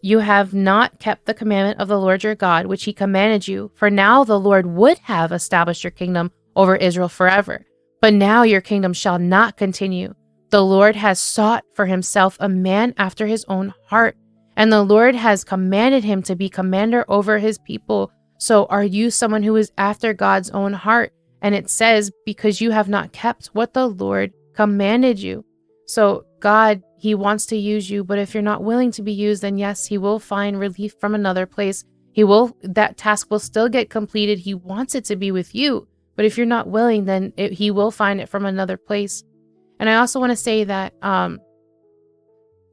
You have not kept the commandment of the Lord your God, which he commanded you. For now the Lord would have established your kingdom over Israel forever. But now your kingdom shall not continue. The Lord has sought for himself a man after his own heart, and the Lord has commanded him to be commander over his people. So are you someone who is after God's own heart? And it says, because you have not kept what the Lord commanded you. So God, he wants to use you, but if you're not willing to be used, then yes, he will find relief from another place. That task will still get completed. He wants it to be with you, but if you're not willing, then he will find it from another place. And I also want to say that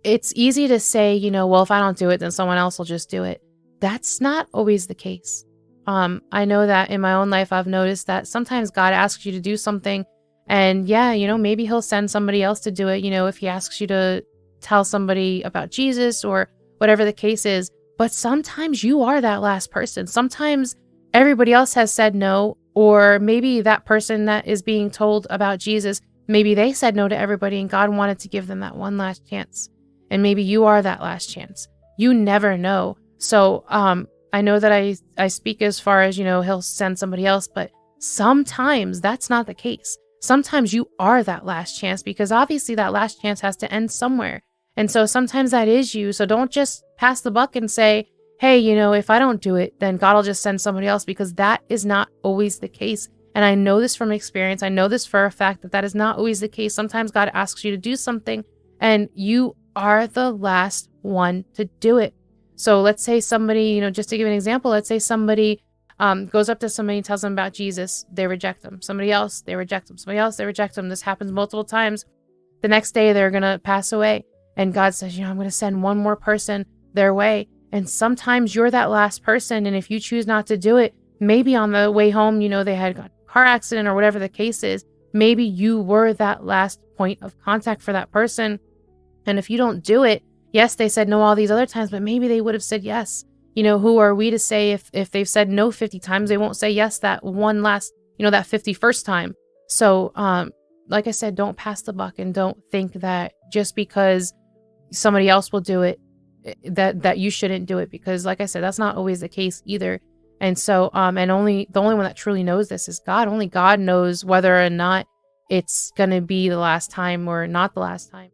it's easy to say, well, if I don't do it, then someone else will just do it. That's not always the case. I know that in my own life, I've noticed that sometimes God asks you to do something, and yeah, maybe he'll send somebody else to do it, if he asks you to tell somebody about Jesus or whatever the case is. But sometimes you are that last person. Sometimes everybody else has said no, or maybe that person that is being told about Jesus, maybe they said no to everybody and God wanted to give them that one last chance. And maybe you are that last chance. You never know. So, I know that I speak as far as, he'll send somebody else, but sometimes that's not the case. Sometimes you are that last chance, because obviously that last chance has to end somewhere. And so sometimes that is you. So don't just pass the buck and say, hey, if I don't do it, then God will just send somebody else, because that is not always the case. And I know this from experience. I know this for a fact that is not always the case. Sometimes God asks you to do something and you are the last one to do it. So let's say somebody, just to give an example, let's say somebody goes up to somebody and tells them about Jesus. They reject them. Somebody else, they reject them. Somebody else, they reject them. This happens multiple times. The next day, they're going to pass away. And God says, I'm going to send one more person their way. And sometimes you're that last person. And if you choose not to do it, maybe on the way home, they had a car accident or whatever the case is. Maybe you were that last point of contact for that person. And if you don't do it, yes, they said no all these other times, but maybe they would have said yes. Who are we to say if they've said no 50 times, they won't say yes that one last, that 51st time. So, like I said, don't pass the buck, and don't think that just because somebody else will do it, that you shouldn't do it, because like I said, that's not always the case either. And so, and the only one that truly knows this is God. Only God knows whether or not it's going to be the last time or not the last time.